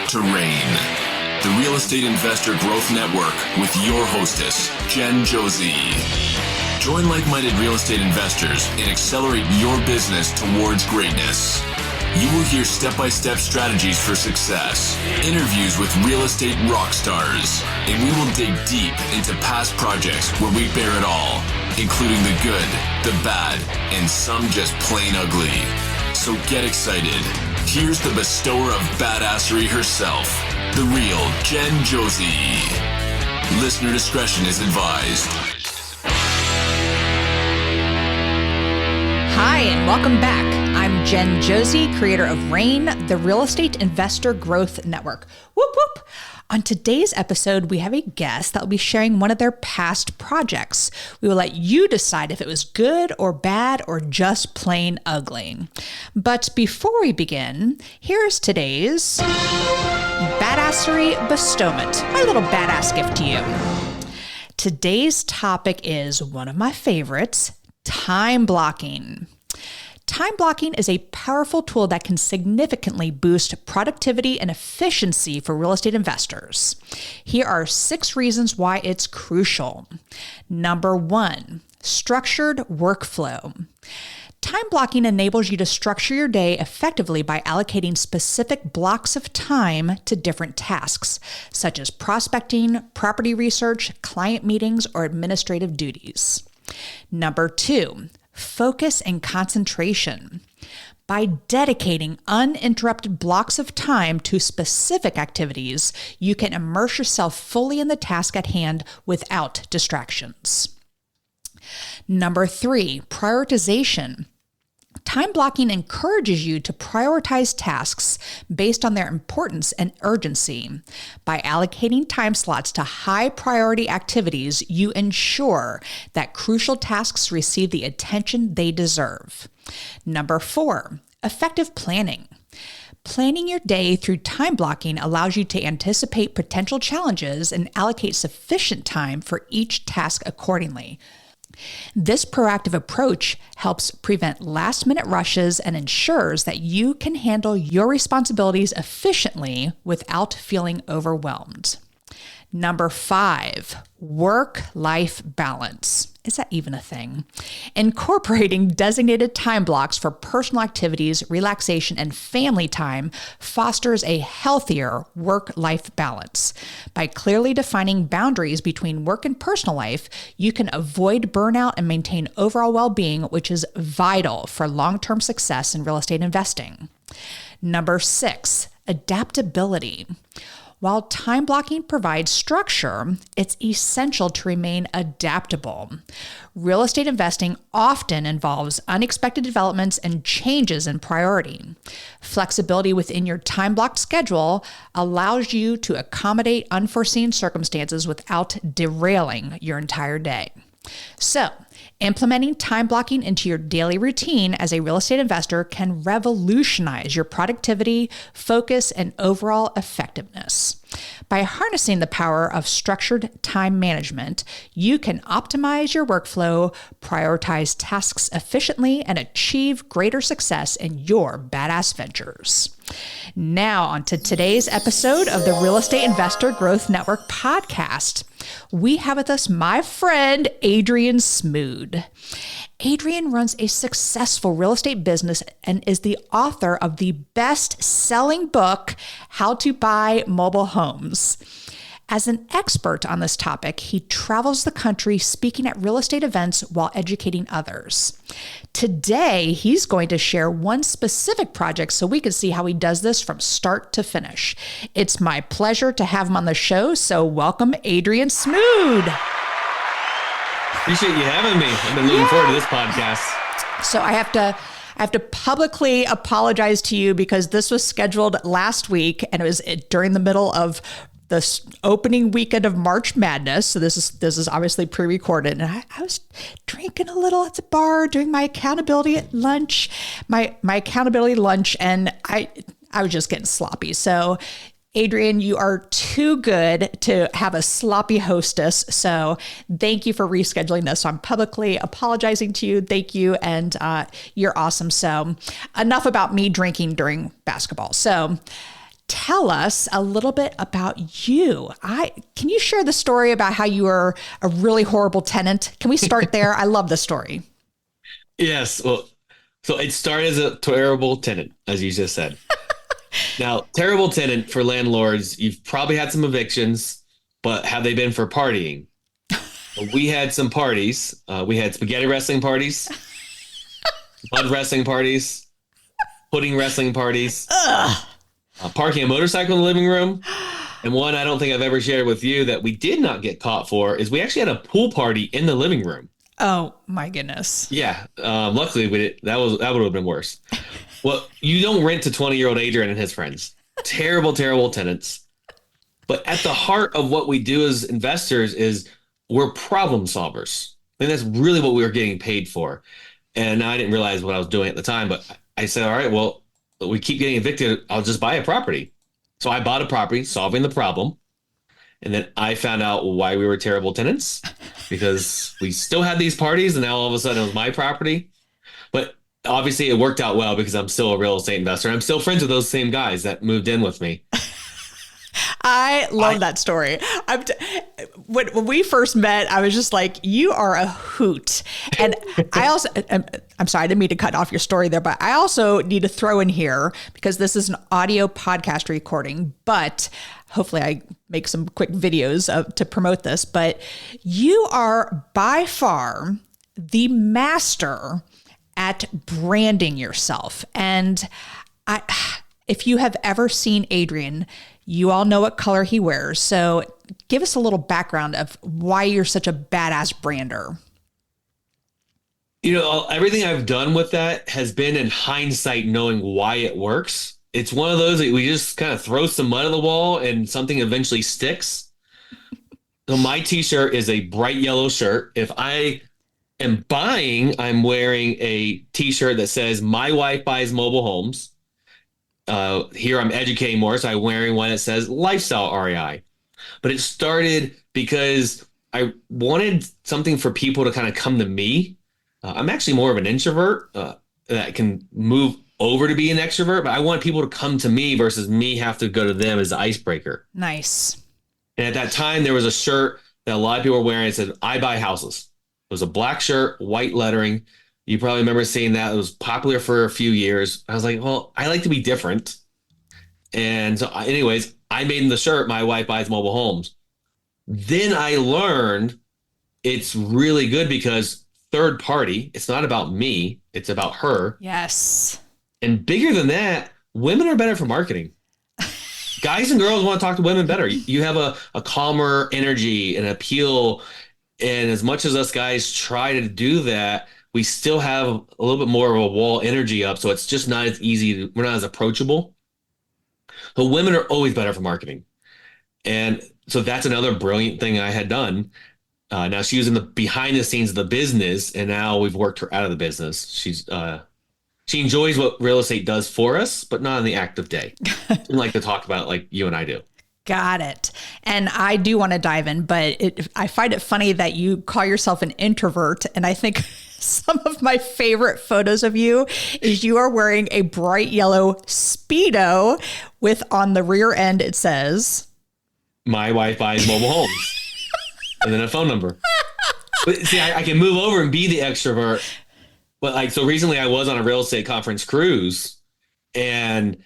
to reign. The Real Estate Investor Growth Network with your hostess, Jen Josie. Join like-minded real estate investors and accelerate your business towards greatness. You will hear step-by-step strategies for success, interviews with real estate rock stars, and we will dig deep into past projects where we bear it all, including the good, the bad, and some just plain ugly. So get excited. Here's the bestower of badassery herself, the real Jen Josie. Listener discretion is advised. Hi, and welcome back. I'm Jen Josie, creator of REIN, the Real Estate Investor Growth Network. Whoop, whoop. On today's episode, we have a guest that will be sharing one of their past projects. We will let you decide if it was good or bad or just plain ugly. But before we begin, here's today's badassery bestowment, my little badass gift to you. Today's topic is one of my favorites, time blocking. Time blocking is a powerful tool that can significantly boost productivity and efficiency for real estate investors. Here are 6 reasons why it's crucial. Number 1, structured workflow. Time blocking enables you to structure your day effectively by allocating specific blocks of time to different tasks, such as prospecting, property research, client meetings, or administrative duties. Number 2, focus and concentration. By dedicating uninterrupted blocks of time to specific activities, you can immerse yourself fully in the task at hand without distractions. Number 3, prioritization. Time blocking encourages you to prioritize tasks based on their importance and urgency. By allocating time slots to high priority activities, you ensure that crucial tasks receive the attention they deserve. Number 4, effective planning. Planning your day through time blocking allows you to anticipate potential challenges and allocate sufficient time for each task accordingly. This proactive approach helps prevent last-minute rushes and ensures that you can handle your responsibilities efficiently without feeling overwhelmed. Number 5, work-life balance. Is that even a thing? Incorporating designated time blocks for personal activities, relaxation, and family time fosters a healthier work-life balance. By clearly defining boundaries between work and personal life, you can avoid burnout and maintain overall well-being, which is vital for long-term success in real estate investing. Number 6, adaptability. While time blocking provides structure, it's essential to remain adaptable. Real estate investing often involves unexpected developments and changes in priority. Flexibility within your time-blocked schedule allows you to accommodate unforeseen circumstances without derailing your entire day. So, implementing time blocking into your daily routine as a real estate investor can revolutionize your productivity, focus, and overall effectiveness. By harnessing the power of structured time management, you can optimize your workflow, prioritize tasks efficiently, and achieve greater success in your badass ventures. Now, on to today's episode of the Real Estate Investor Growth Network podcast. We have with us my friend, Adrian Smude. Adrian runs a successful real estate business and is the author of the best-selling book, How to Buy Mobile Homes. As an expert on this topic, he travels the country speaking at real estate events while educating others. Today, he's going to share one specific project so we can see how he does this from start to finish. It's my pleasure to have him on the show, so welcome, Adrian Smude. Appreciate you having me. I've been looking forward to this podcast. So I have to publicly apologize to you because this was scheduled last week and it was during the middle of the opening weekend of March Madness. So this is obviously pre-recorded. And I was drinking a little at the bar during my accountability lunch, and I was just getting sloppy. So Adrian, you are too good to have a sloppy hostess. So thank you for rescheduling this. So I'm publicly apologizing to you. Thank you. And you're awesome. So enough about me drinking during basketball. So tell us a little bit about you. Can you share the story about how you were a really horrible tenant? Can we start there? I love the story. Yes. Well, so it started as a terrible tenant, as you just said. Now, terrible tenant for landlords, you've probably had some evictions, but have they been for partying? We had some parties. We had spaghetti wrestling parties, mud wrestling parties, pudding wrestling parties, parking a motorcycle in the living room. And one I don't think I've ever shared with you that we did not get caught for is we actually had a pool party in the living room. Oh my goodness. Yeah. Luckily we did. That would have been worse. Well, you don't rent to 20-year-old Adrian and his friends. Terrible, terrible tenants. But at the heart of what we do as investors is we're problem solvers. I think that's really what we were getting paid for. And I didn't realize what I was doing at the time, but I said, all right, well, we keep getting evicted. I'll just buy a property. So I bought a property, solving the problem. And then I found out why we were terrible tenants because we still had these parties and now all of a sudden it was my property. But obviously it worked out well because I'm still a real estate investor. I'm still friends with those same guys that moved in with me. I love that story. When we first met, I was just like, you are a hoot. And I'm sorry, I didn't mean to cut off your story there, but I also need to throw in here because this is an audio podcast recording, but hopefully I make some quick videos to promote this. But you are by far the master at branding yourself. And if you have ever seen Adrian, you all know what color he wears. So give us a little background of why you're such a badass brander. You know, everything I've done with that has been in hindsight, knowing why it works. It's one of those that we just kind of throw some mud at the wall and something eventually sticks. So my t-shirt is a bright yellow shirt. If I am buying, I'm wearing a t-shirt that says my wife buys mobile homes. Here I'm educating more, so I'm wearing one that says lifestyle REI. But it started because I wanted something for people to kind of come to me. I'm actually more of an introvert that can move over to be an extrovert, but I want people to come to me versus me have to go to them as the icebreaker. Nice. And at that time, there was a shirt that a lot of people were wearing. It said, I buy houses. It was a black shirt, white lettering. You probably remember seeing that. It was popular for a few years. I was like, well, I like to be different. And so anyways, I made the shirt, my wife buys mobile homes. Then I learned it's really good because third party, it's not about me, it's about her. Yes. And bigger than that, women are better for marketing. Guys and girls want to talk to women better. You have a calmer energy and appeal. And as much as us guys try to do that, we still have a little bit more of a wall energy up. So it's just not as easy. We're not as approachable. But women are always better for marketing. And so that's another brilliant thing I had done. Now she was in the behind the scenes of the business, and now we've worked her out of the business. She enjoys what real estate does for us, but not on the active day. She doesn't like to talk about it like you and I do. Got it. And I do want to dive in, but I find it funny that you call yourself an introvert. And I think some of my favorite photos of you is you are wearing a bright yellow Speedo with on the rear end, it says, my wife buys mobile homes and then a phone number. But see, I can move over and be the extrovert. But so recently I was on a real estate conference cruise and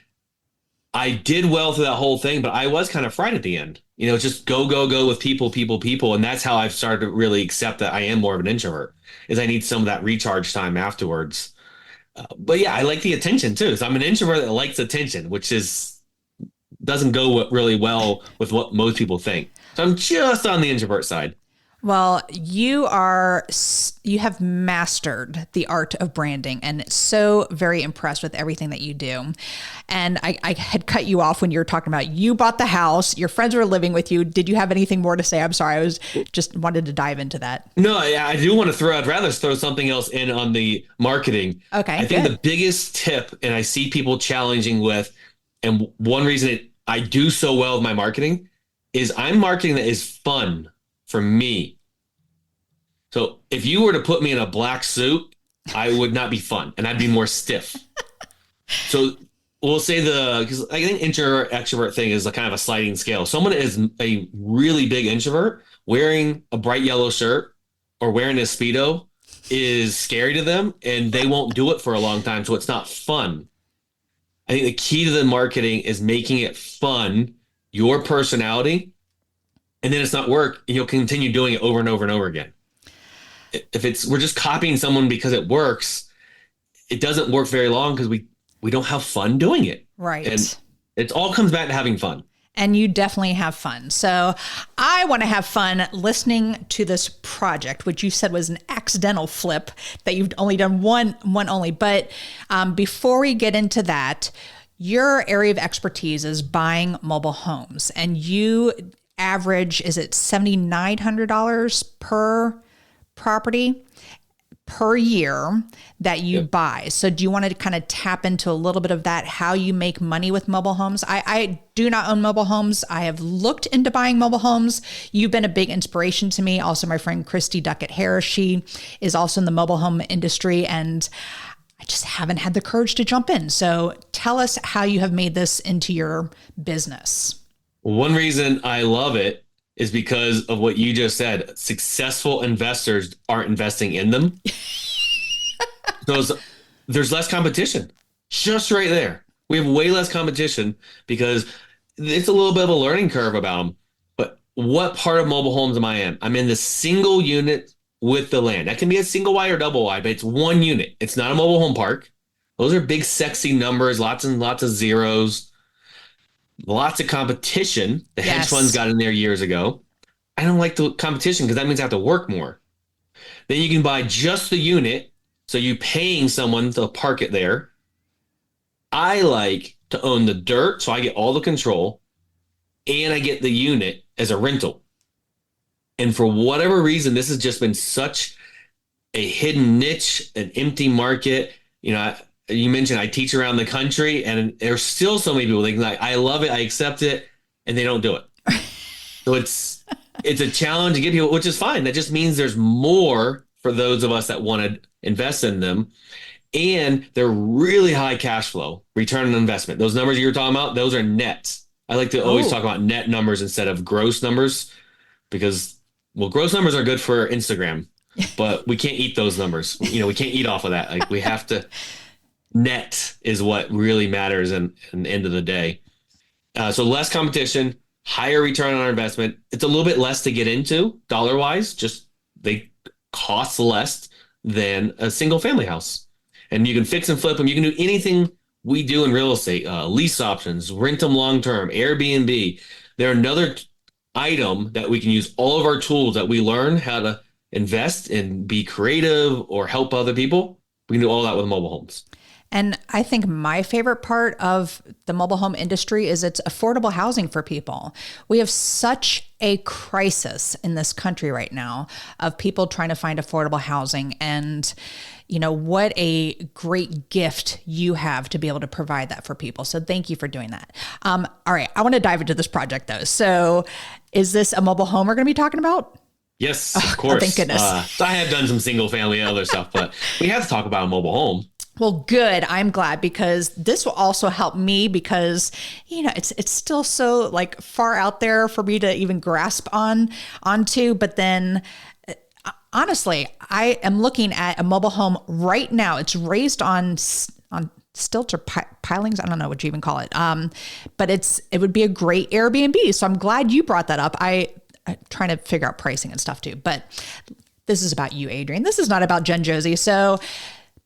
I did well through that whole thing, but I was kind of fried at the end. Just go with people. And that's how I've started to really accept that I am more of an introvert, is I need some of that recharge time afterwards. But yeah, I like the attention too. So I'm an introvert that likes attention, which doesn't go really well with what most people think. So I'm just on the introvert side. Well, you have mastered the art of branding and so very impressed with everything that you do. And I had cut you off when you were talking about you bought the house, your friends were living with you. Did you have anything more to say? I'm sorry. I was just wanted to dive into that. No, I do want to I'd rather throw something else in on the marketing. Okay. I think the biggest tip, and I see people challenging with, and one reason I do so well with my marketing is I'm marketing that is fun for me. So if you were to put me in a black suit, I would not be fun and I'd be more stiff. So we'll say because I think introvert extrovert thing is a kind of a sliding scale. Someone is a really big introvert wearing a bright yellow shirt or wearing a Speedo is scary to them and they won't do it for a long time. So it's not fun. I think the key to the marketing is making it fun, your personality, and then it's not work and you'll continue doing it over and over and over again. If we're just copying someone because it works, it doesn't work very long because we don't have fun doing it. Right. And it all comes back to having fun. And you definitely have fun. So I want to have fun listening to this project, which you said was an accidental flip, that you've only done one only. But before we get into that, your area of expertise is buying mobile homes, and you average, is it $7,900 per property per year that you buy? So do you want to kind of tap into a little bit of that, how you make money with mobile homes? I do not own mobile homes. I have looked into buying mobile homes. You've been a big inspiration to me. Also, my friend Christy Duckett Harris, she is also in the mobile home industry, and I just haven't had the courage to jump in. So tell us how you have made this into your business. One reason I love it is because of what you just said. Successful investors aren't investing in them. There's less competition. Just right there. We have way less competition because it's a little bit of a learning curve about them. But what part of mobile homes am I in? I'm in the single unit with the land. That can be a single wide or double wide, but it's one unit. It's not a mobile home park. Those are big, sexy numbers, lots and lots of zeros. Lots of competition. The hedge funds got in there years ago. I don't like the competition because that means I have to work more. Then you can buy just the unit. So you're paying someone to park it there. I like to own the dirt. So I get all the control and I get the unit as a rental. And for whatever reason, this has just been such a hidden niche, an empty market. You know, you mentioned I teach around the country, and there's still so many people thinking like, I love it, I accept it, and they don't do it. So it's a challenge to get people, which is fine. That just means there's more for those of us that want to invest in them. And they're really high cash flow, return on investment. Those numbers you were talking about, those are net. I like to always talk about net numbers instead of gross numbers because, well, gross numbers are good for Instagram, but we can't eat those numbers. You know, we can't eat off of that. Like we have to. Net is what really matters in the end of the day. So less competition, higher return on our investment. It's a little bit less to get into dollar wise, just they cost less than a single family house. And you can fix and flip them. You can do anything we do in real estate, lease options, rent them long-term, Airbnb. They're another item that we can use all of our tools that we learn how to invest and be creative or help other people. We can do all that with mobile homes. And I think my favorite part of the mobile home industry is it's affordable housing for people. We have such a crisis in this country right now of people trying to find affordable housing. And, you know, what a great gift you have to be able to provide that for people. So thank you for doing that. All right. I want to dive into this project though. So is this a mobile home we're going to be talking about? Yes, of course. Oh, thank goodness. So I have done some single family and other stuff, but we have to talk about a mobile home. Well, good. I'm glad because this will also help me because, you know, it's still so like far out there for me to even grasp onto. But then honestly, I am looking at a mobile home right now. It's raised on stilts or pilings. I don't know what you even call it. But it would be a great Airbnb. So I'm glad you brought that up. I'm trying to figure out pricing and stuff too. But this is about you, Adrian. This is not about Jen Josie. So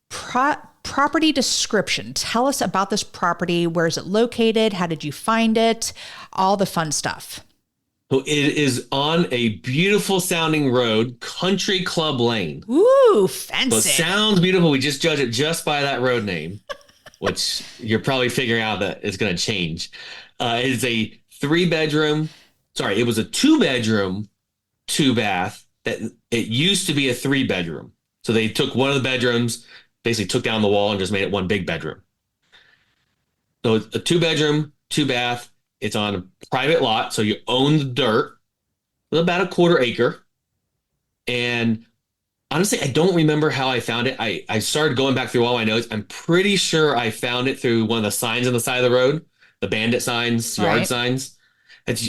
property description. Tell us about this property. Where is it located? How did you find it? All the fun stuff. So it is on a beautiful sounding road, Country Club Lane. Ooh, fancy. So it sounds beautiful. We just judge it just by that road name, which you're probably figuring out that it's going to change. It is a 3-bedroom. Sorry, it was a 2-bedroom, 2-bath. That it used to be a 3-bedroom. So they took one of the bedrooms, basically took down the wall and just made it one big bedroom. So it's a 2-bedroom, 2-bath. It's on a private lot. So you own the dirt. It's about a 1/4 acre. And Honestly, I don't remember how I found it. I started going back through all my notes. I'm pretty sure I found it through one of the signs on the side of the road, the bandit signs, yard Right. signs. That's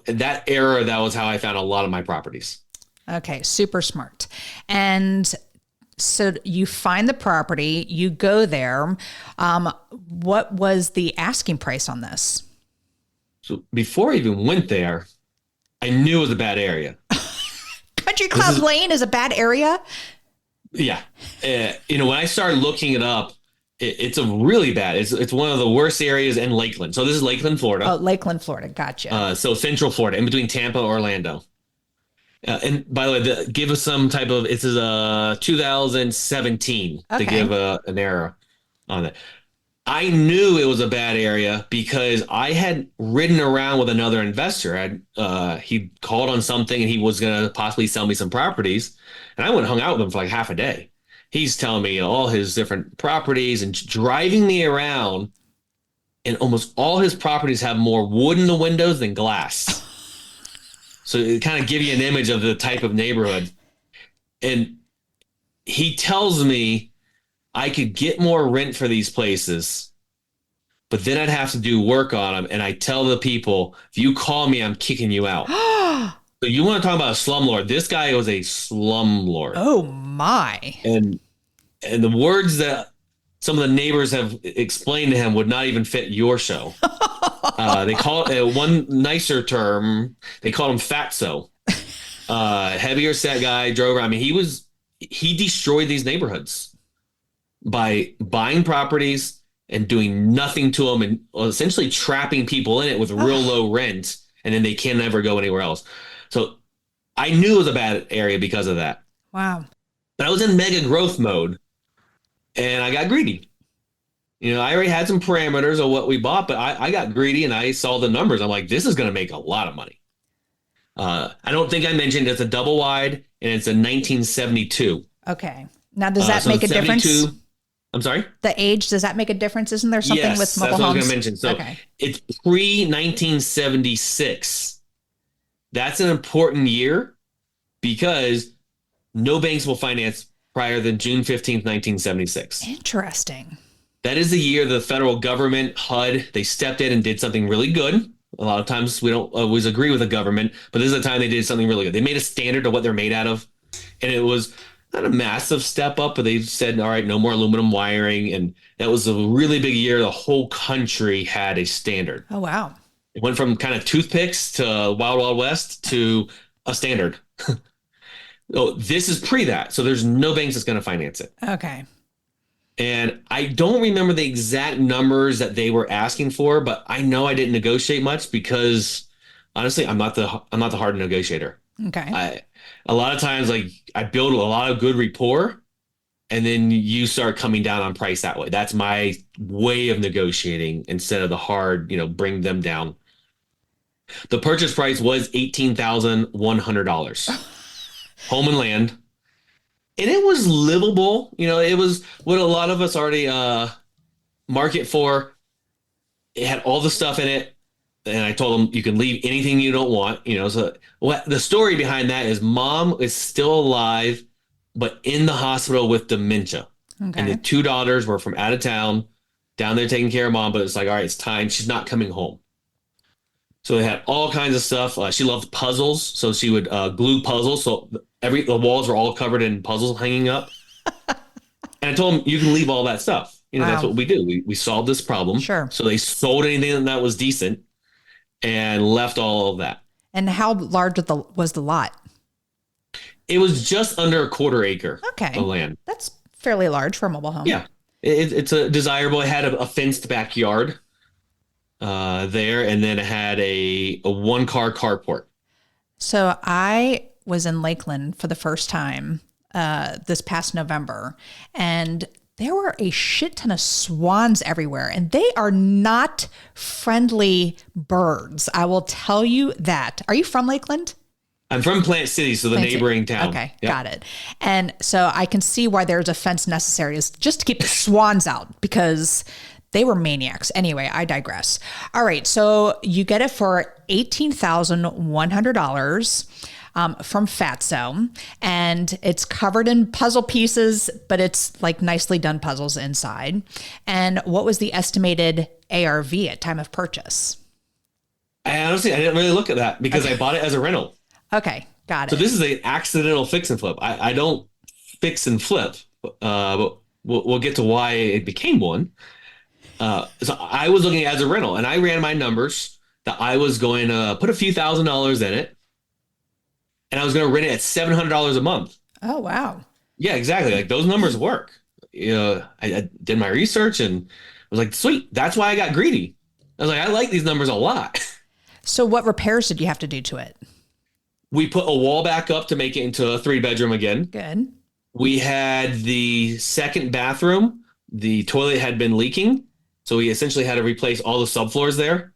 that era. That was how I found a lot of my properties. Okay, super smart. And so you find the property, you go there. What was the asking price on this? So before I even went there, I knew it was a bad area. Country Club Lane is a bad area? Yeah. When I started looking it up, it's a really bad. It's one of the worst areas in Lakeland. So this is Lakeland, Florida. Oh, Lakeland, Florida. Gotcha. So Central Florida, in between Tampa and Orlando. And by the way, give us some type of. This is 2017 to give an error on it. I knew it was a bad area because I had ridden around with another investor. He called on something and he was going to possibly sell me some properties. And I went and hung out with him for like half a day. He's telling me all his different properties and driving me around. And almost all his properties have more wood in the windows than glass. So it kind of give you an image of the type of neighborhood. And he tells me I could get more rent for these places, but then I'd have to do work on them. And I tell the people, if you call me, I'm kicking you out. So you want to talk about a slumlord? This guy was a slumlord. Oh my. And the words that some of the neighbors have explained to him would not even fit your show. They call it one nicer term. They called him fatso. Heavier set guy, drove around. I mean, he destroyed these neighborhoods by buying properties and doing nothing to them and essentially trapping people in it with real low rent. And then they can never go anywhere else. So I knew it was a bad area because of that. Wow. But I was in mega growth mode and I got greedy. I already had some parameters of what we bought, but I got greedy and I saw the numbers. I'm like, this is going to make a lot of money. I don't think I mentioned it's a double wide and it's a 1972. Okay. Now, does that make a difference? I'm sorry? The age, does that make a difference? Isn't there something with mobile homes? That's what I was going to mention. So it's pre-1976. That's an important year because no banks will finance prior than June 15th, 1976. Interesting. That is the year the federal government, HUD, they stepped in and did something really good. A lot of times we don't always agree with the government, but this is the time they did something really good. They made a standard of what they're made out of. And it was not a massive step up, but they said, all right, no more aluminum wiring. And that was a really big year. The whole country had a standard. Oh, wow. It went from kind of toothpicks to Wild Wild West to a standard. Oh, this is pre that. So there's no banks that's going to finance it. Okay. And I don't remember the exact numbers that they were asking for, but I know I didn't negotiate much because honestly, I'm not the hard negotiator. Okay. A lot of times, like I build a lot of good rapport and then you start coming down on price that way. That's my way of negotiating instead of the hard, bring them down. The purchase price was $18,100. Home and land. And it was livable. It was what a lot of us already market for. It had all the stuff in it. And I told them you can leave anything you don't want. So the story behind that is mom is still alive, but in the hospital with dementia. Okay. And the two daughters were from out of town down there taking care of mom. But it's like, all right, it's time. She's not coming home. So they had all kinds of stuff. She loved puzzles. So she would glue puzzles. So the walls were all covered in puzzles hanging up. And I told them, you can leave all that stuff. Wow. That's what we do. We solved this problem. Sure. So they sold anything that was decent and left all of that. And how large was the lot? It was just under a quarter acre of land. That's fairly large for a mobile home. Yeah. It's a desirable. It had a fenced backyard there, and then it had a one-car carport. So I was in Lakeland for the first time this past November, and there were a shit ton of swans everywhere, and they are not friendly birds. I will tell you that. Are you from Lakeland? I'm from Plant City, so the neighboring town. Okay, yep. Got it. And so I can see why there's a fence necessary, is just to keep the swans out because they were maniacs. Anyway, I digress. All right, so you get it for $18,100. from Fatso, and it's covered in puzzle pieces, but it's like nicely done puzzles inside. And what was the estimated ARV at time of purchase? I didn't really look at that because I bought it as a rental. Okay, got it. So this is an accidental fix and flip. I don't fix and flip, but we'll get to why it became one. So I was looking at it as a rental, and I ran my numbers that I was going to put a few $1,000s in it, and I was going to rent it at $700 a month. Oh, wow. Yeah, exactly. Like those numbers work. I did my research and was like, sweet. That's why I got greedy. I was like, I like these numbers a lot. So what repairs did you have to do to it? We put a wall back up to make it into a 3-bedroom again. Good. We had the second bathroom. The toilet had been leaking. So we essentially had to replace all the subfloors there,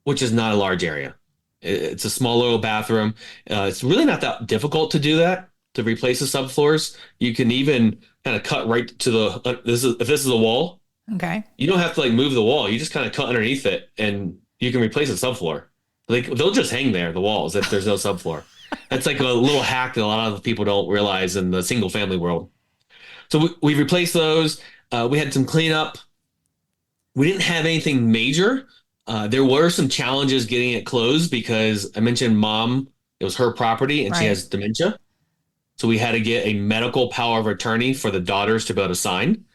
which is not a large area. It's a small little bathroom. It's really not that difficult to do that, to replace the subfloors. You can even kind of cut right to the, if this is a wall, okay, you don't have to like move the wall. You just kind of cut underneath it and you can replace the subfloor. Like they'll just hang there, the walls, if there's no subfloor. That's like a little hack that a lot of people don't realize in the single family world. So we replaced those. We had some cleanup. We didn't have anything major. There were some challenges getting it closed because I mentioned mom, it was her property and she has dementia. So we had to get a medical power of attorney for the daughters to be able to sign.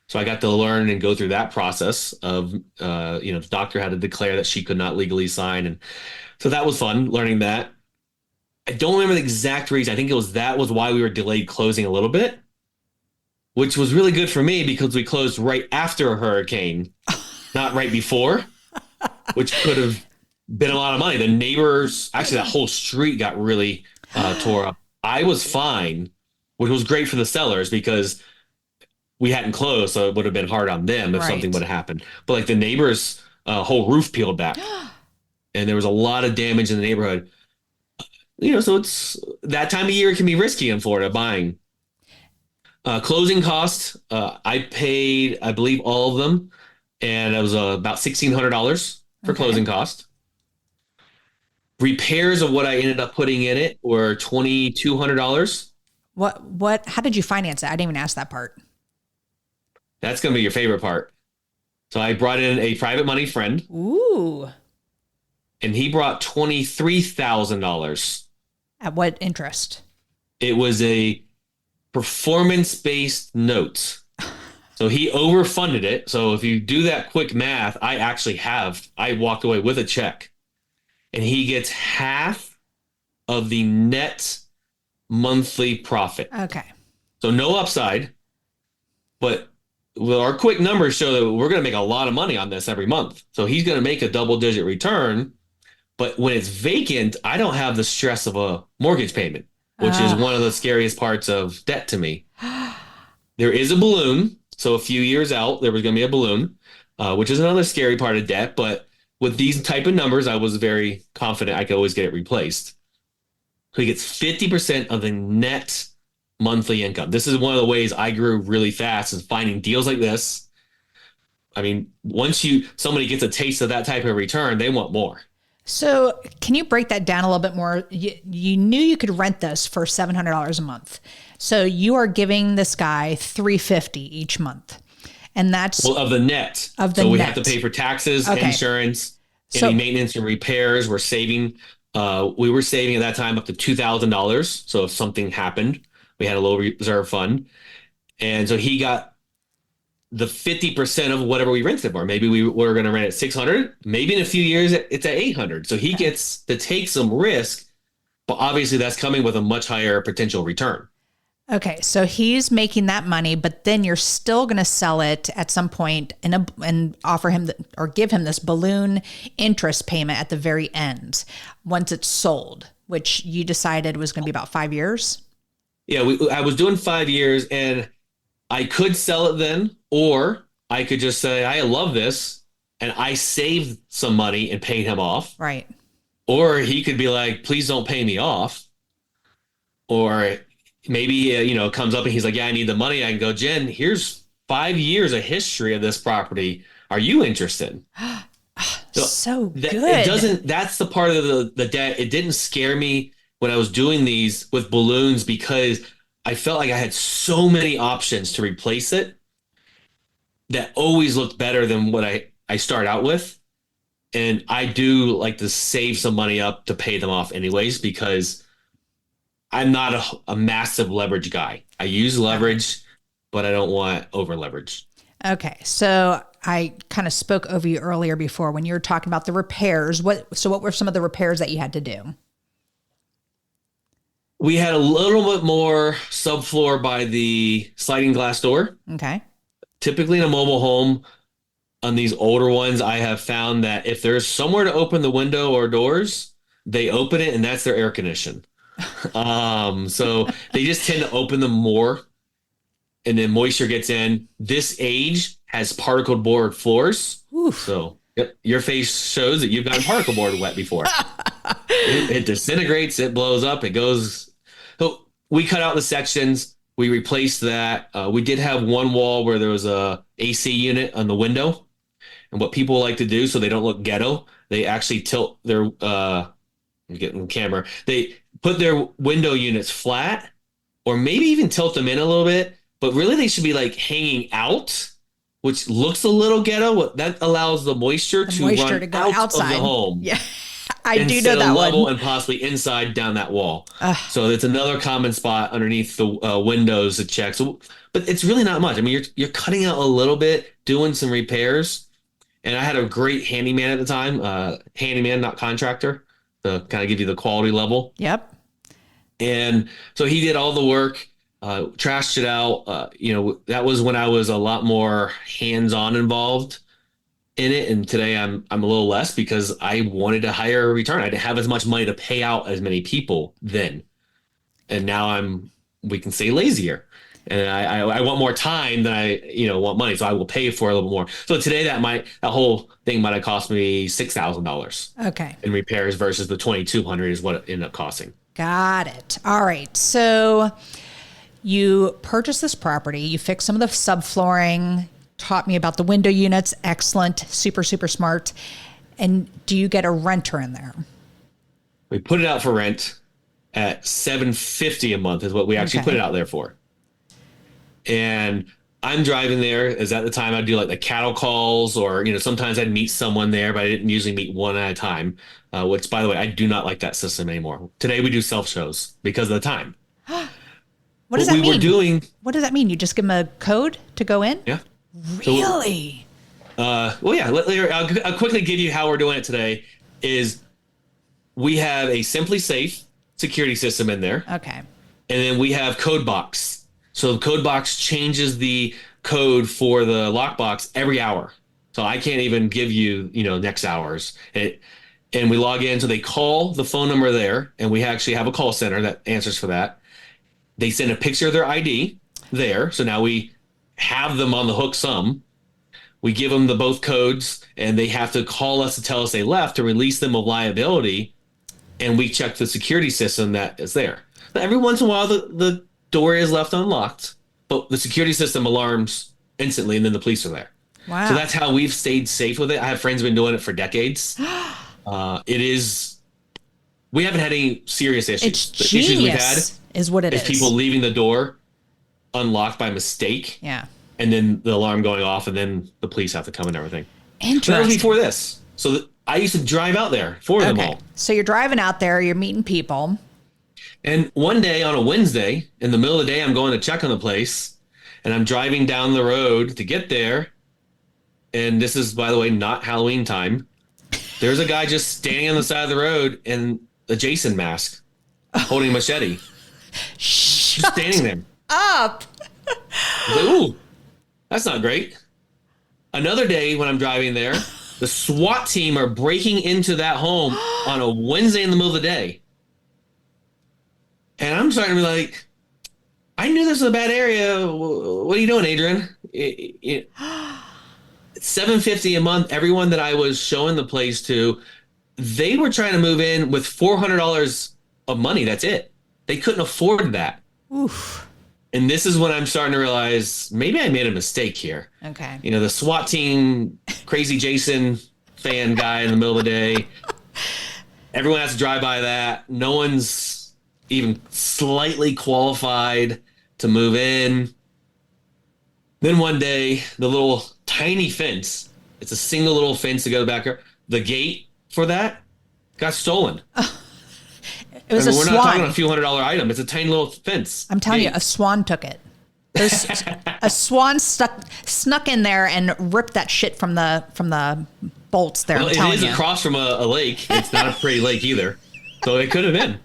So I got to learn and go through that process of, the doctor had to declare that she could not legally sign. And so that was fun learning that. I don't remember the exact reason. I think that was why we were delayed closing a little bit, which was really good for me because we closed right after a hurricane, not right before, which could have been a lot of money. The neighbors, actually that whole street got really tore up. I was fine, which was great for the sellers because we hadn't closed, so it would have been hard on them if something would have happened. But like the neighbors' whole roof peeled back, and there was a lot of damage in the neighborhood. So it's that time of year. It can be risky in Florida buying. Closing costs, I paid, I believe, all of them, and it was about $1,600 for closing costs. Repairs of what I ended up putting in it were $2,200. What? How did you finance it? I didn't even ask that part. That's going to be your favorite part. So I brought in a private money friend. Ooh. And he brought $23,000. At what interest? It was a performance-based note. So he overfunded it. So if you do that quick math, I walked away with a check. And he gets half of the net monthly profit. Okay. So no upside, but our quick numbers show that we're going to make a lot of money on this every month. So he's going to make a double-digit return. But when it's vacant, I don't have the stress of a mortgage payment, which is one of the scariest parts of debt to me. There is a balloon. So a few years out, there was going to be a balloon, which is another scary part of debt. But with these type of numbers, I was very confident I could always get it replaced. So he gets 50% of the net monthly income. This is one of the ways I grew really fast, is finding deals like this. I mean, once somebody gets a taste of that type of return, they want more. So can you break that down a little bit more? You knew you could rent this for $700 a month. So you are giving this guy $350 each month. And that's of the net. So we have to pay for taxes, insurance, any maintenance and repairs. We're saving. We were saving at that time up to $2,000. So if something happened, we had a little reserve fund. And so he got the 50% of whatever we rented for. Maybe we were going to rent at 600. Maybe in a few years it's at 800. So he gets to take some risk, but obviously that's coming with a much higher potential return. Okay, so he's making that money, but then you're still going to sell it at some point and offer him or give him this balloon interest payment at the very end once it's sold, which you decided was going to be about 5 years. Yeah, I was doing 5 years, and I could sell it then, or I could just say, I love this, and I saved some money and paid him off. Right. Or he could be like, please don't pay me off. Or maybe, it comes up and he's like, yeah, I need the money. I can go, Jen, here's 5 years of history of this property. Are you interested? So good. That's the part of the debt. It didn't scare me when I was doing these with balloons because I felt like I had so many options to replace it that always looked better than what I start out with. And I do like to save some money up to pay them off anyways, because I'm not a massive leverage guy. I use leverage, but I don't want over leverage. Okay. So I kind of spoke over you earlier before when you were talking about the repairs. What were some of the repairs that you had to do? We had a little bit more subfloor by the sliding glass door. Okay. Typically in a mobile home, on these older ones, I have found that if there's somewhere to open the window or doors, they open it and that's their air condition. So they just tend to open them more and then moisture gets in. This age has particle board floors. Oof. So yep, your face shows that you've gotten particle board wet before. It disintegrates, it blows up, it goes. So we cut out the sections. We replaced that. We did have one wall where there was a AC unit on the window. And what people like to do so they don't look ghetto, they actually tilt their I'm getting the camera. They put their window units flat or maybe even tilt them in a little bit, but really they should be like hanging out, which looks a little ghetto. That allows the moisture to run to go out outside. Of the home. Yeah. I do know instead that of level one. and possibly inside down that wall. So it's another common spot underneath the windows to check. So, but it's really not much. I mean, you're cutting out a little bit, doing some repairs. And I had a great handyman at the time, handyman, not contractor, to kind of give you the quality level. Yep. And so he did all the work, trashed it out. That was when I was a lot more hands-on involved in it. And today I'm a little less because I wanted to hire a return. I didn't have as much money to pay out as many people then. And now we can say lazier. And I want more time than I want money, so I will pay for a little more. So today that whole thing might have cost me $6,000. Okay. In repairs versus the $2,200 is what it ended up costing. Got it. All right. So you purchased this property. You fixed some of the subflooring. Taught me about the window units. Excellent. Super, super smart. And do you get a renter in there? We put it out for rent at $750 a month is what we actually put it out there for. And I'm driving there as at the time I'd do like the cattle calls or, sometimes I'd meet someone there, but I didn't usually meet one at a time, which by the way, I do not like that system anymore. Today we do self shows because of the time. What does that mean? What does that mean? You just give them a code to go in? Yeah. Really? Well, yeah, I'll quickly give you how we're doing it today is we have a Simply Safe security system in there. Okay. And then we have Code Box. So the Code Box changes the code for the lockbox every hour. So I can't even give you, next hours. And we log in. So they call the phone number there, and we actually have a call center that answers for that. They send a picture of their ID there. So now we have them on the hook some. We give them the both codes, and they have to call us to tell us they left to release them of liability. And we check the security system that is there. But every once in a while, the door is left unlocked, but the security system alarms instantly, and then the police are there. Wow. So that's how we've stayed safe with it. I have friends who've been doing it for decades. We haven't had any serious issues. It's the genius, issues we've had is what it is. People leaving the door unlocked by mistake. Yeah. And then the alarm going off, and then the police have to come and everything. Interesting. That was before this. So I used to drive out there for them all. So you're driving out there, you're meeting people. And one day on a Wednesday, in the middle of the day, I'm going to check on the place, and I'm driving down the road to get there. And this is, by the way, not Halloween time. There's a guy just standing on the side of the road in a Jason mask, holding a machete. Just standing there. Up. I was like, ooh, that's not great. Another day when I'm driving there, the SWAT team are breaking into that home on a Wednesday in the middle of the day. And I'm starting to be like, I knew this was a bad area. What are you doing, Adrian? $750 a month. Everyone that I was showing the place to, they were trying to move in with $400 of money. That's it. They couldn't afford that. Oof. And this is when I'm starting to realize maybe I made a mistake here. Okay. The SWAT team, crazy Jason fan guy in the middle of the day. Everyone has to drive by that. No one's even slightly qualified to move in. Then one day, the little tiny fence, it's a single little fence to go to the backyard. The gate for that got stolen. It was I mean, a we're not talking swan. a few $100 item. It's a tiny little fence. I'm telling you, gate. a swan took it. A swan snuck in there and ripped that shit from the bolts there. Well, I'm it telling is you. across from a lake. It's not a pretty lake either. So it could have been.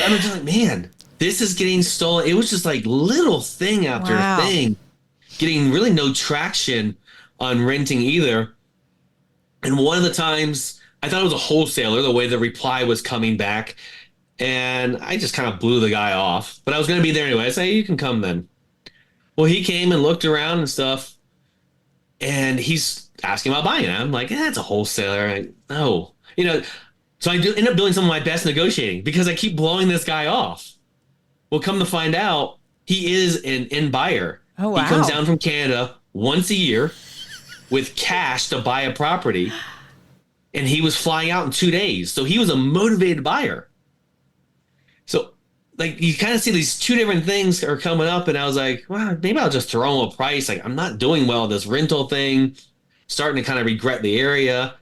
I'm just like, man, this is getting stolen. It was just like little thing after Wow. thing, getting really no traction on renting either. And one of the times I thought it was a wholesaler, the way the reply was coming back. And I just kind of blew the guy off. But I was going to be there anyway. I said, hey, you can come then. Well, he came and looked around and stuff. And he's asking about buying it. I'm like, it's a wholesaler. No. So I do end up doing some of my best negotiating because I keep blowing this guy off. Well, come to find out, he is an end buyer. Oh, wow. He comes down from Canada once a year with cash to buy a property. And he was flying out in 2 days. So he was a motivated buyer. So, like, you kind of see these two different things are coming up. And I was like, well, maybe I'll just throw him a price. Like, I'm not doing well with this rental thing. Starting to kind of regret the area.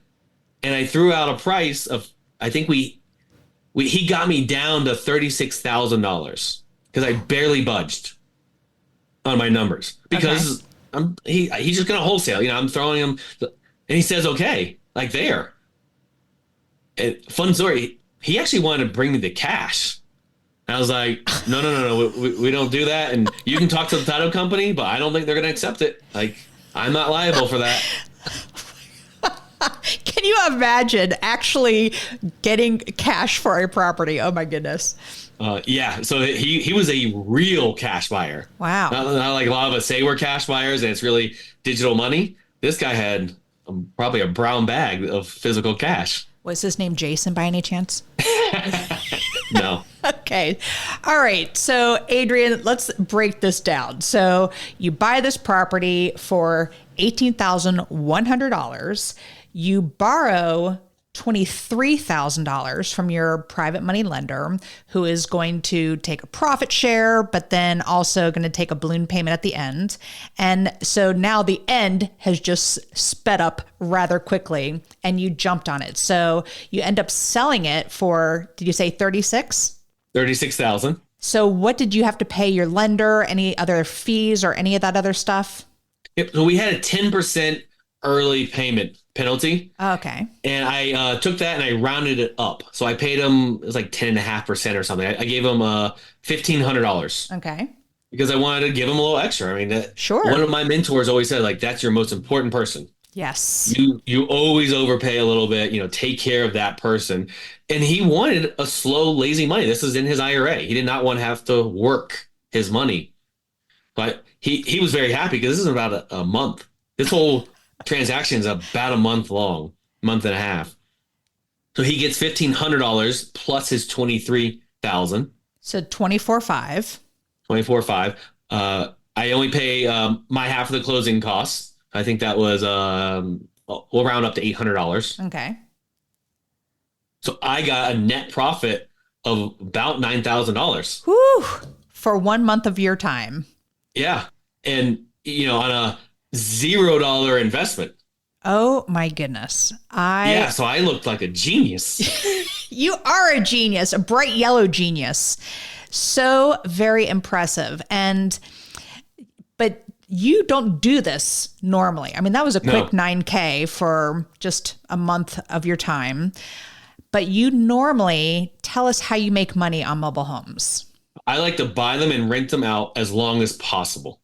And I threw out a price of, I think he got me down to $36,000 because I barely budged on my numbers because he's just going to wholesale. I'm throwing him, and he says, okay, like there. And fun story, he actually wanted to bring me the cash. And I was like, no, we don't do that. And you can talk to the title company, but I don't think they're going to accept it. Like, I'm not liable for that. Can you imagine actually getting cash for a property? Oh my goodness. Yeah. So he was a real cash buyer. Wow. Not like a lot of us say we're cash buyers and it's really digital money. This guy had probably a brown bag of physical cash. Was his name Jason by any chance? No. Okay. All right. So, Adrian, let's break this down. So, you buy this property for $18,100. You borrow $23,000 from your private money lender, who is going to take a profit share, but then also going to take a balloon payment at the end. And so now the end has just sped up rather quickly and you jumped on it. So you end up selling it for, did you say 36? 36,000. So what did you have to pay your lender? Any other fees or any of that other stuff? Yep. So we had a 10% early payment penalty. Okay. And I took that and I rounded it up. So I paid him, it was like 10.5% or something. I gave him $1,500 Okay. because I wanted to give him a little extra. I mean, Sure. One of my mentors always said, like, that's your most important person. Yes. You always overpay a little bit, take care of that person. And he wanted a slow, lazy money. This is in his IRA. He did not want to have to work his money. But he was very happy because this is about a month. This whole transaction is about a month long, month and a half. So he gets $1,500 plus his $23,000. So 24,500. 24,500. I only pay my half of the closing costs. I think that was we'll round up to $800. Okay. So I got a net profit of about $9,000. Whew. For 1 month of your time. Yeah. And, on a $0 investment. Oh my goodness. So I looked like a genius. You are a genius, a bright yellow genius. So very impressive. But you don't do this normally. I mean, that was a quick 9K for just a month of your time. But you normally tell us how you make money on mobile homes. I like to buy them and rent them out as long as possible.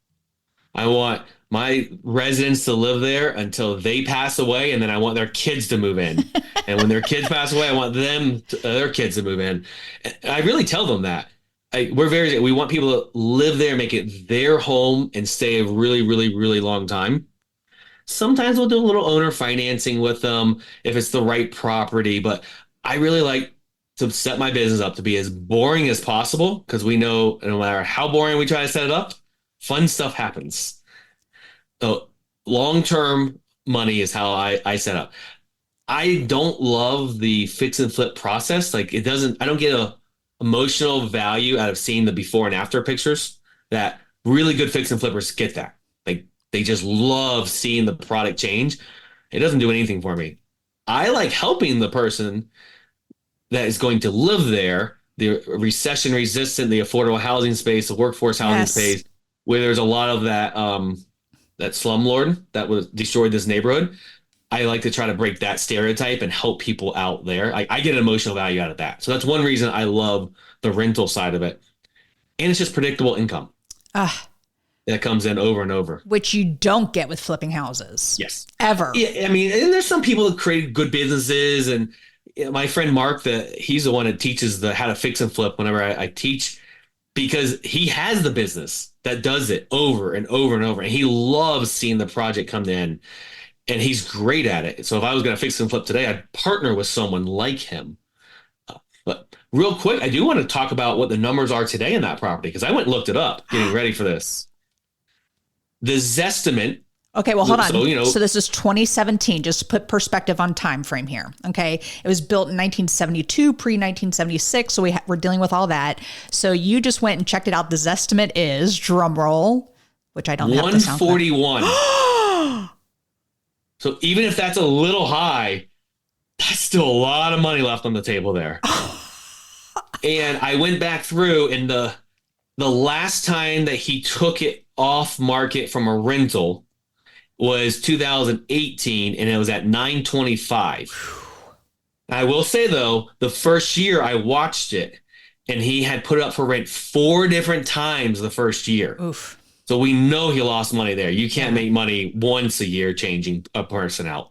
I want my residents to live there until they pass away, and then I want their kids to move in. And when their kids pass away, I want their kids to move in. And I really tell them that. We want people to live there, make it their home, and stay a really, really, really long time. Sometimes we'll do a little owner financing with them if it's the right property, but I really like to set my business up to be as boring as possible because we know no matter how boring we try to set it up, fun stuff happens. So long-term money is how I set up. I don't love the fix and flip process. Like I don't get emotional value out of seeing the before and after pictures that really good fix and flippers get that. They just love seeing the product change. It doesn't do anything for me. I like helping the person that is going to live there, the recession resistant, the affordable housing space, the workforce housing space, where there's a lot of that slumlord that was destroyed this neighborhood. I like to try to break that stereotype and help people out there. I get an emotional value out of that. So that's one reason I love the rental side of it. And it's just predictable income that comes in over and over. Which you don't get with flipping houses. Yes. Ever. Yeah, I mean, and there's some people that create good businesses. And my friend Mark, he's the one that teaches how to fix and flip whenever I teach, because he has the business that does it over and over and over. And he loves seeing the project come in. And he's great at it. So if I was going to fix and flip today, I'd partner with someone like him. But real quick, I do want to talk about what the numbers are today in that property, because I went and looked it up getting ready for this. The Zestimate. Okay, well, hold on. So this is 2017, just to put perspective on time frame here. Okay, it was built in 1972, pre-1976, so we're dealing with all that. So you just went and checked it out. The Zestimate is, drum roll, which I don't have the sound. 141. So even if that's a little high, that's still a lot of money left on the table there. And I went back through, and the last time that he took it off market from a rental was 2018, and it was at 925. I will say, though, the first year I watched it, and he had put it up for rent 4 different times the first year. Oof. So we know he lost money there. You can't make money once a year changing a person out.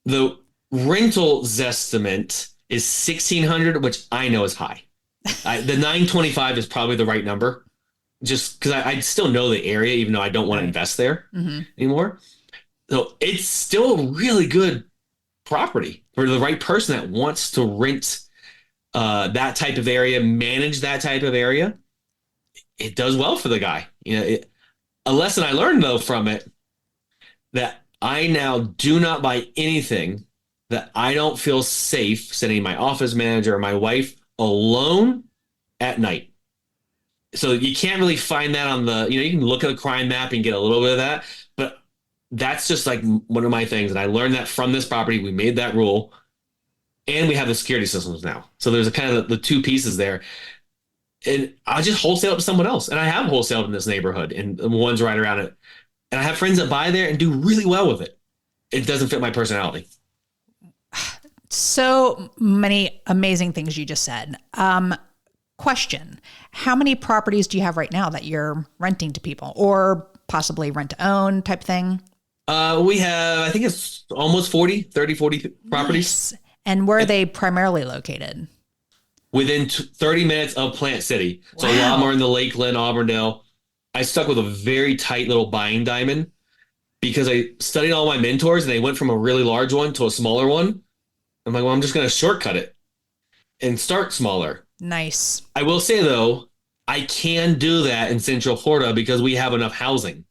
The rental Zestimate is 1,600, which I know is high. The 925 is probably the right number, just because I still know the area, even though I don't want to invest there anymore. So it's still a really good property for the right person that wants to rent that type of area, manage that type of area. It does well for the guy. A lesson I learned, though, from it, that I now do not buy anything that I don't feel safe sending my office manager or my wife alone at night. So you can't really find that on you can look at a crime map and get a little bit of that, but that's just like one of my things. And I learned that from this property. We made that rule, and we have the security systems now. So there's a kind of the 2 pieces there. And I'll just wholesale it to someone else. And I have wholesaled in this neighborhood and the ones right around it. And I have friends that buy there and do really well with it. It doesn't fit my personality. So many amazing things you just said. Question: how many properties do you have right now that you're renting to people, or possibly rent to own type thing? We have, I think it's almost 40 properties. Nice. And where are they primarily located? Within 30 minutes of Plant City. So a lot more in the Lakeland, Auburndale. I stuck with a very tight little buying diamond because I studied all my mentors, and they went from a really large one to a smaller one. I'm like, well, I'm just going to shortcut it and start smaller. Nice. I will say, though, I can do that in Central Florida because we have enough housing.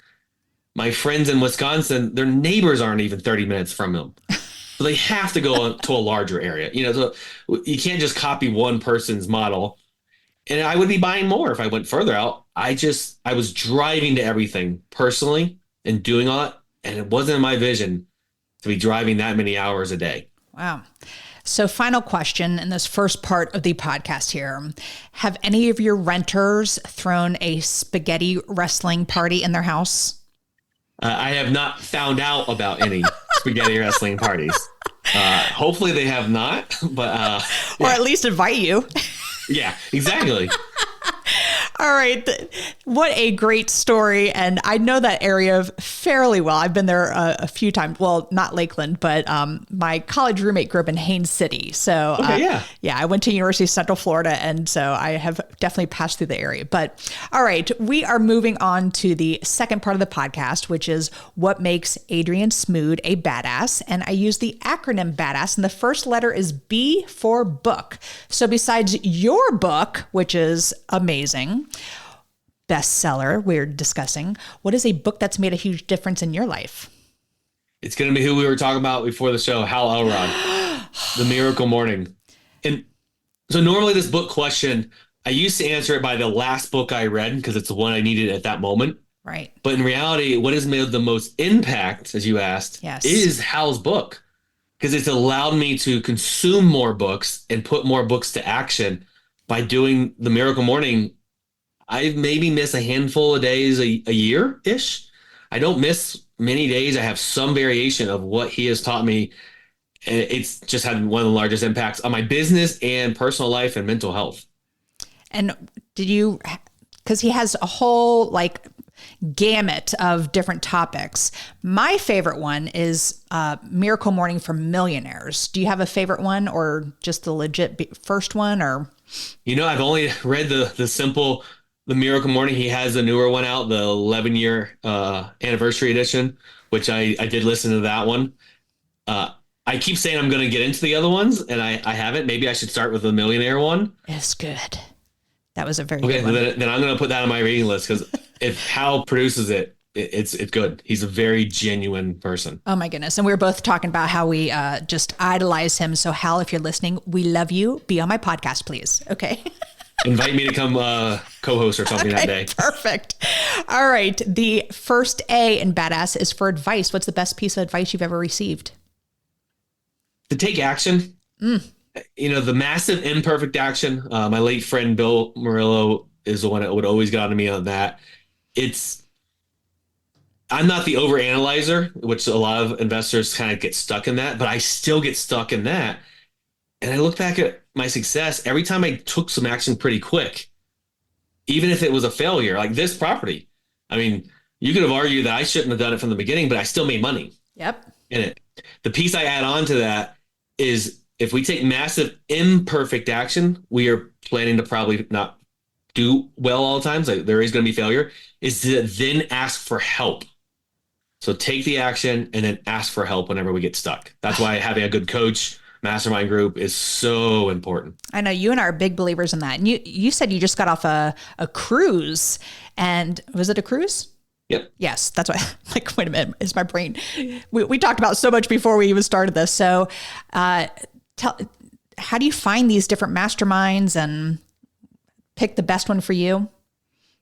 My friends in Wisconsin, their neighbors aren't even 30 minutes from them. So they have to go to a larger area. So you can't just copy one person's model. And I would be buying more if I went further out. I was driving to everything personally and doing all that. And it wasn't in my vision to be driving that many hours a day. Wow. So final question in this first part of the podcast here. Have any of your renters thrown a spaghetti wrestling party in their house? I have not found out about any spaghetti wrestling parties. Hopefully they have not, but or at least invite you. Yeah, exactly. All right. What a great story. And I know that area fairly well. I've been there a few times. Well, not Lakeland, but my college roommate grew up in Haines City. So I went to University of Central Florida. And so I have definitely passed through the area. But all right, we are moving on to the second part of the podcast, which is what makes Adrian Smude a badass. And I use the acronym BADASS, and the first letter is B for book. So besides your book, which is amazing, bestseller we're discussing, what is a book that's made a huge difference in your life? It's going to be who we were talking about before the show, Hal Elrod, The Miracle Morning. And So normally this book question, I used to answer it by the last book I read because it's the one I needed at that moment. Right. But in reality, what has made the most impact, as you asked, Yes. is Hal's book, because it's allowed me to consume more books and put more books to action by doing the Miracle Morning. I maybe miss a handful of days a year ish. I don't miss many days. I have some variation of what he has taught me. And it's just had one of the largest impacts on my business and personal life and mental health. And did you, because he has a whole like gamut of different topics. My favorite one is Miracle Morning for Millionaires. Do you have a favorite one, or just the legit first one? Or I've only read the Miracle Morning. He has a newer one out, the 11-year anniversary edition, which I did listen to that one. I keep saying I'm going to get into the other ones, and I haven't. Maybe I should start with the millionaire one. It's good. That was a very good one. Then I'm going to put that on my reading list, because if Hal produces it, it's good. He's a very genuine person. Oh my goodness. And we were both talking about how we just idolize him. So Hal, if you're listening, we love you. Be on my podcast, please. Okay. Invite me to come co-host or something that day. Perfect. All right. The first A in Badass is for advice. What's the best piece of advice you've ever received? To take action. The massive imperfect action. My late friend Bill Murillo is the one that would always get on to me on that. I'm not the overanalyzer, which a lot of investors kind of get stuck in that, but I still get stuck in that. And I look back at my success every time I took some action pretty quick, even if it was a failure, like this property. I mean, you could have argued that I shouldn't have done it from the beginning, but I still made money. Yep. In it. The piece I add on to that is, if we take massive imperfect action, we are planning to probably not do well all the time. So there is going to be failure, is to then ask for help. So take the action and then ask for help whenever we get stuck. That's why having a good coach, mastermind group is so important. I know you and I are big believers in that. And you said you just got off a cruise, and was it a cruise? Yep. Yes, that's why. Like, wait a minute, is my brain? We talked about so much before we even started this. So, how do you find these different masterminds and pick the best one for you?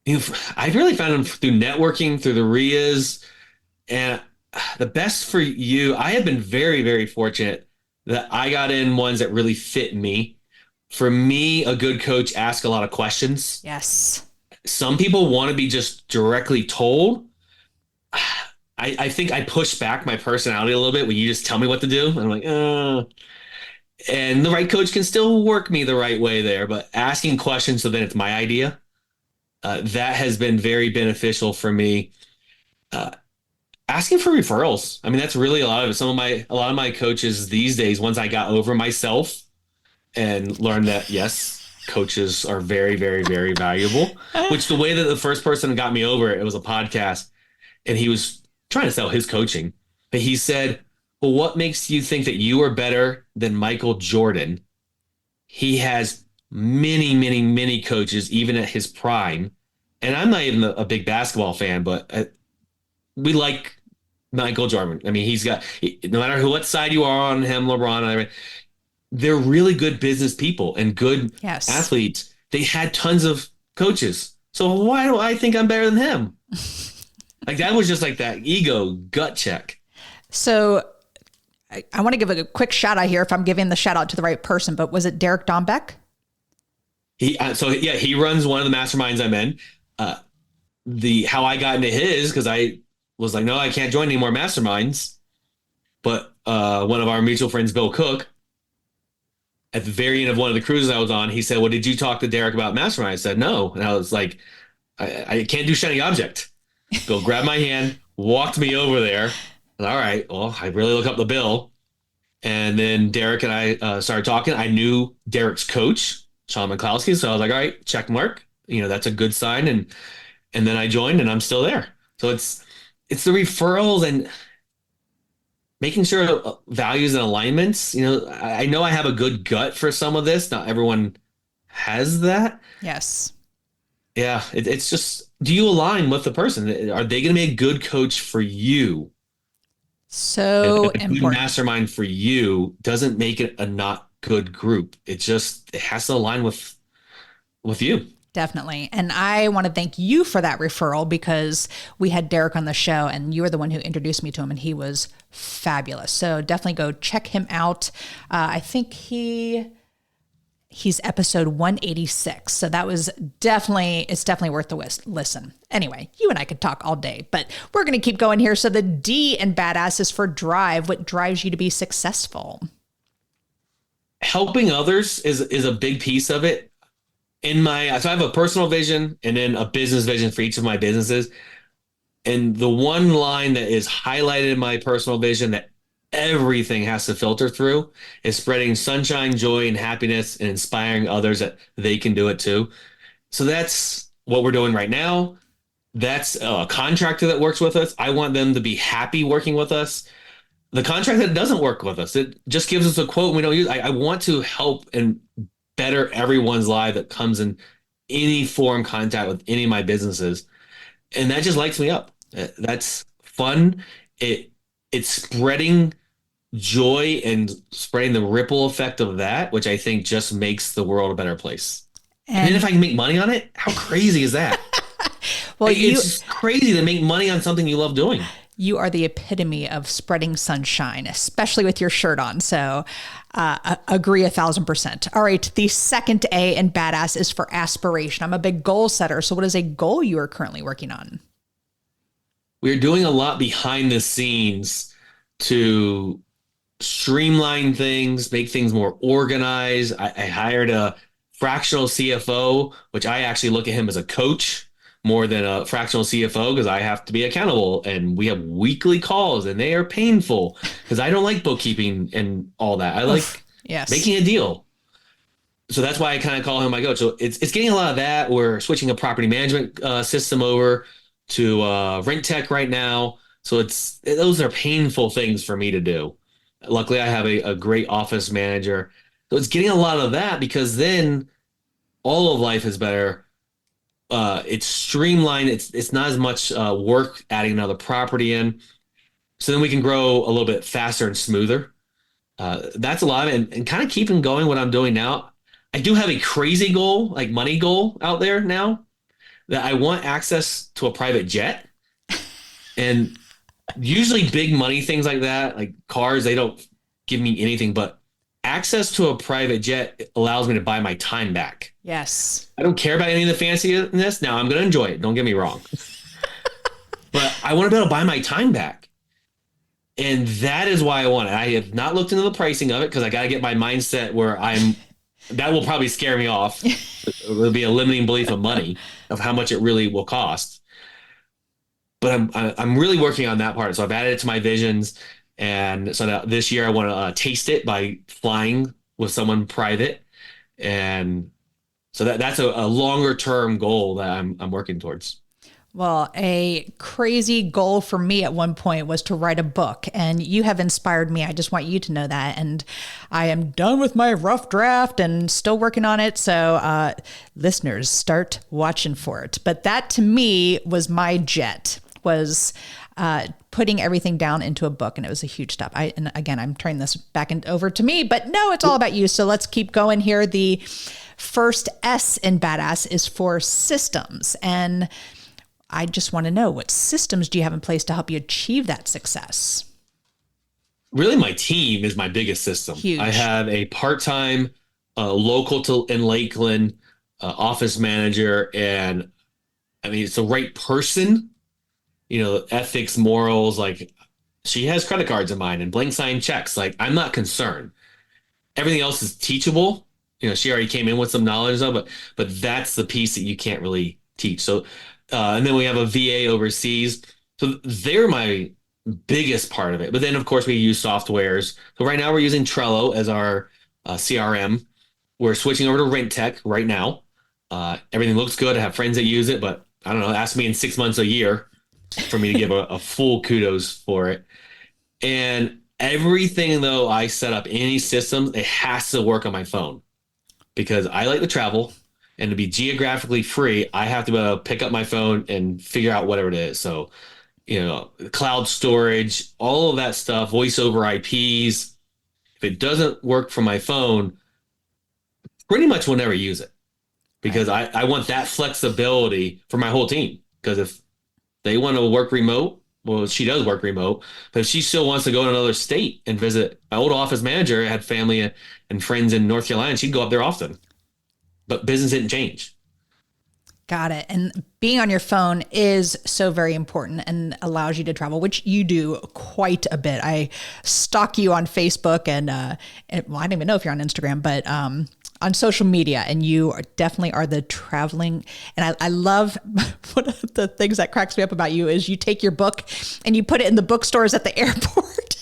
I've really found them through networking, through the RIAs, and the best for you. I have been very, very fortunate that I got in ones that really fit me. For me, a good coach asks a lot of questions. Yes. Some people want to be just directly told. I think I push back my personality a little bit when you just tell me what to do. And I'm like, and the right coach can still work me the right way there, but asking questions so then it's my idea, that has been very beneficial for me. Asking for referrals. I mean, that's really a lot of it. A lot of my coaches these days, once I got over myself and learned that, yes, coaches are very, very, very valuable, which the way that the first person got me over it was a podcast, and he was trying to sell his coaching, but he said, well, what makes you think that you are better than Michael Jordan? He has many, many, many coaches, even at his prime. And I'm not even a big basketball fan, but we like Michael Jordan. I mean, no matter what side you are on him, LeBron, they're really good business people and good athletes. They had tons of coaches. So why do I think I'm better than him? Like, that was just like that ego gut check. So I want to give a quick shout out here, if I'm giving the shout out to the right person, but was it Derek Dombeck? He runs one of the masterminds I'm in. How I got into his, because I was like, no, I can't join any more masterminds. But one of our mutual friends, Bill Cook, at the very end of one of the cruises I was on, he said, well, did you talk to Derek about mastermind? I said, no. And I was like, I can't do shiny object. Bill grabbed my hand, walked me over there. And, all right, well, I really look up the bill. And then Derek and I started talking. I knew Derek's coach, Sean McCloskey. So I was like, all right, check mark. That's a good sign. And then I joined, and I'm still there. So it's the referrals and making sure values and alignments. I know I have a good gut for some of this. Not everyone has that. Yes. Yeah. It's just, do you align with the person? Are they going to be a good coach for you? So important. Mastermind for you doesn't make it a not good group. It has to align with you. Definitely. And I want to thank you for that referral because we had Derek on the show and you were the one who introduced me to him and he was fabulous. So definitely go check him out. I think he's episode 186. So it's definitely worth the listen. Anyway, you and I could talk all day, but we're going to keep going here. So the D in badass is for drive. What drives you to be successful? Helping others is a big piece of it. So I have a personal vision and then a business vision for each of my businesses. And the one line that is highlighted in my personal vision that everything has to filter through is spreading sunshine, joy, and happiness and inspiring others that they can do it too. So that's what we're doing right now. That's a contractor that works with us. I want them to be happy working with us. The contractor that doesn't work with us, it just gives us a quote we don't use. I want to help and better everyone's life that comes in any form contact with any of my businesses. And that just lights me up. That's fun. It's spreading joy and spreading the ripple effect of that, which I think just makes the world a better place. And then if I can make money on it, how crazy is that? Well, it's crazy to make money on something you love doing. You are the epitome of spreading sunshine, especially with your shirt on. So agree 1,000%. All right. The second A in badass is for aspiration. I'm a big goal setter. So what is a goal you are currently working on? We're doing a lot behind the scenes to streamline things, make things more organized. I hired a fractional CFO, which I actually look at him as a coach more than a fractional CFO because I have to be accountable and we have weekly calls and they are painful because I don't like bookkeeping and all that. I like making a deal. So that's why I kind of call him my coach. So it's getting a lot of that. We're switching a property management system over to rent tech right now. So those are painful things for me to do. Luckily, I have a great office manager. So it's getting a lot of that because then all of life is better. It's streamlined. It's not as much work adding another property in. So then we can grow a little bit faster and smoother. That's a lot of it. And kind of keeping going what I'm doing now. I do have a crazy goal, like money goal out there now that I want access to a private jet. And usually big money things like that, like cars, they don't give me anything, but access to a private jet allows me to buy my time back. Yes. I don't care about any of the fanciness. Now, I'm going to enjoy it. Don't get me wrong. But I want to be able to buy my time back. And that is why I want it. I have not looked into the pricing of it because I got to get my mindset where that will probably scare me off. It'll be a limiting belief of money, of how much it really will cost. But I'm really working on that part. So I've added it to my visions. And so that this year I want to taste it by flying with someone private. And so that's a longer term goal that I'm working towards. Well, a crazy goal for me at one point was to write a book, and you have inspired me. I just want you to know that. And I am done with my rough draft and still working on it. So listeners, start watching for it. But that to me was my jet, was putting everything down into a book. And it was a huge step. And again, I'm turning this back over to me, but no, it's all about you. So let's keep going here. The first S in badass is for systems. And I just want to know, what systems do you have in place to help you achieve that success? Really, my team is my biggest system. Huge. I have a part-time local in Lakeland office manager. And I mean, it's the right person, ethics, morals, like she has credit cards in mind and blank sign checks. Like I'm not concerned. Everything else is teachable. She already came in with some knowledge of it, but that's the piece that you can't really teach. So, and then we have a VA overseas. So they're my biggest part of it. But then, of course, we use softwares. So right now we're using Trello as our CRM. We're switching over to Rent Tech right now. Everything looks good. I have friends that use it, but I don't know. Ask me in 6 months, a year for me to give a full kudos for it. And everything, though, I set up any systems, it has to work on my phone because I like to travel. And to be geographically free, I have to be able to pick up my phone and figure out whatever it is. So, cloud storage, all of that stuff, voice over IPs. If it doesn't work for my phone, pretty much will never use it because I want that flexibility for my whole team. Because if they want to work remote, well, she does work remote, but if she still wants to go to another state and visit, my old office manager had family and friends in North Carolina. She'd go up there often, but business didn't change. Got it. And being on your phone is so very important and allows you to travel, which you do quite a bit. I stalk you on Facebook and well, I don't even know if you're on Instagram, but on social media, and you definitely are the traveling. And I love one of the things that cracks me up about you is you take your book and you put it in the bookstores at the airport.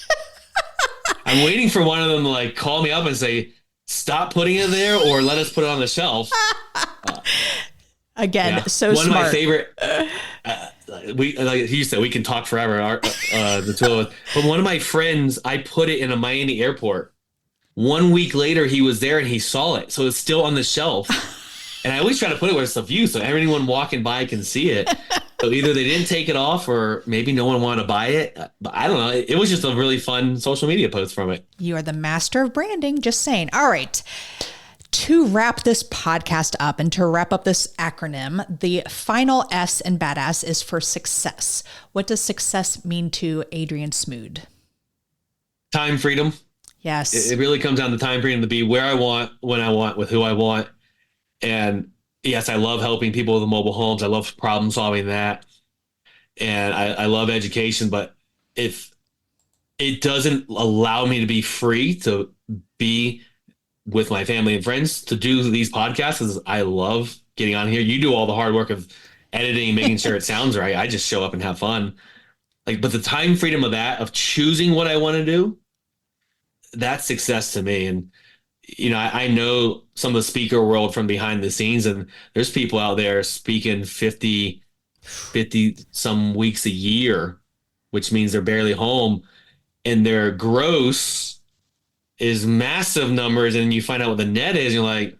I'm waiting for one of them to like call me up and say, stop putting it there or let us put it on the shelf. Again, so one smart. Of my favorite, we like you said, we can talk forever, the two of us. But one of my friends, I put it in a Miami airport. 1 week later, he was there and he saw it. So it's still on the shelf. And I always try to put it where it's a view so everyone walking by can see it. So either they didn't take it off or maybe no one wanted to buy it. But I don't know. It was just a really fun social media post from it. You are the master of branding, just saying. All right. To wrap this podcast up and to wrap up this acronym, the final S in badass is for success. What does success mean to Adrian Smude? Time freedom. Yes. It really comes down to time freedom to be where I want, when I want, with who I want. And yes, I love helping people with the mobile homes. I love problem solving that. And I love education. But if it doesn't allow me to be free to be with my family and friends to do these podcasts, I love getting on here. You do all the hard work of editing, making sure it sounds right. I just show up and have fun. But the time freedom of that, of choosing what I want to do, that's success to me. And, I know some of the speaker world from behind the scenes, and there's people out there speaking 50 some weeks a year, which means they're barely home, and their gross is massive numbers. And you find out what the net is, and you're like,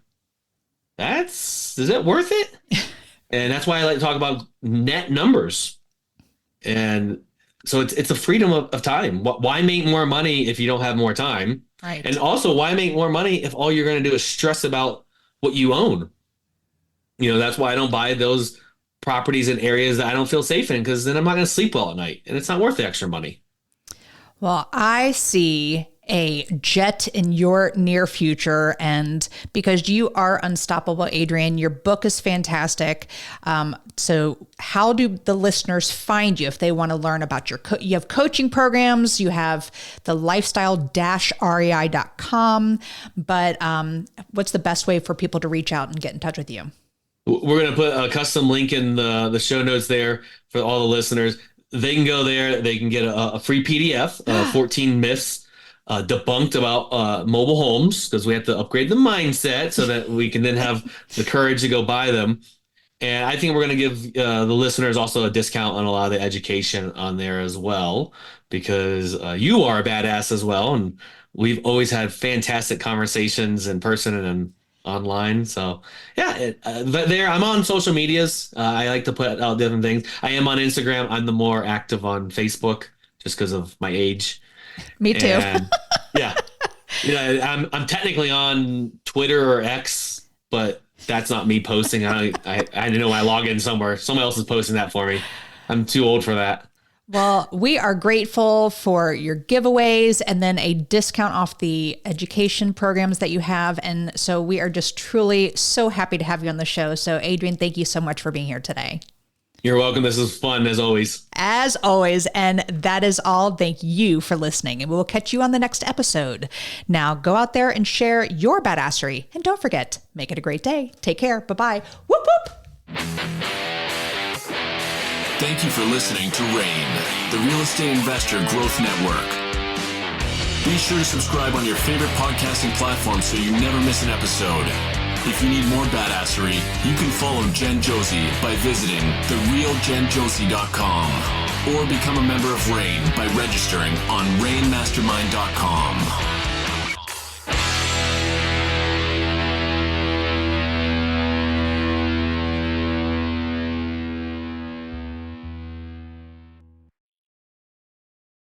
is it worth it? And that's why I like to talk about net numbers. And so it's a freedom of time. Why make more money if you don't have more time? Right. And also, why make more money if all you're going to do is stress about what you own? That's why I don't buy those properties in areas that I don't feel safe in, because then I'm not going to sleep well at night, and it's not worth the extra money. Well, I see a jet in your near future, and because you are unstoppable, Adrian, your book is fantastic. So how do the listeners find you if they want to learn about you have coaching programs, you have the lifestyle-rei.com, but what's the best way for people to reach out and get in touch with you? We're going to put a custom link in the show notes there for all the listeners. They can go there. They can get a free PDF, 14 myths debunked about mobile homes, because we have to upgrade the mindset so that we can then have the courage to go buy them. And I think we're going to give the listeners also a discount on a lot of the education on there as well, because you are a badass as well. And we've always had fantastic conversations in person and online. So yeah, but there, I'm on social medias. I like to put out different things. I am on Instagram. I'm the more active on Facebook just because of my age. Me too. And, yeah. I'm technically on Twitter or X, but that's not me posting. I know I log in somewhere. Someone else is posting that for me. I'm too old for that. Well, we are grateful for your giveaways and then a discount off the education programs that you have. And so we are just truly so happy to have you on the show. So Adrian, thank you so much for being here today. You're welcome. This is fun as always. As always. And that is all. Thank you for listening. And we will catch you on the next episode. Now go out there and share your badassery. And don't forget, make it a great day. Take care. Bye-bye. Whoop, whoop. Thank you for listening to RAIN, the Real Estate Investor Growth Network. Be sure to subscribe on your favorite podcasting platform so you never miss an episode. If you need more badassery, you can follow Jen Josie by visiting therealjenjosie.com or become a member of RAIN by registering on rainmastermind.com.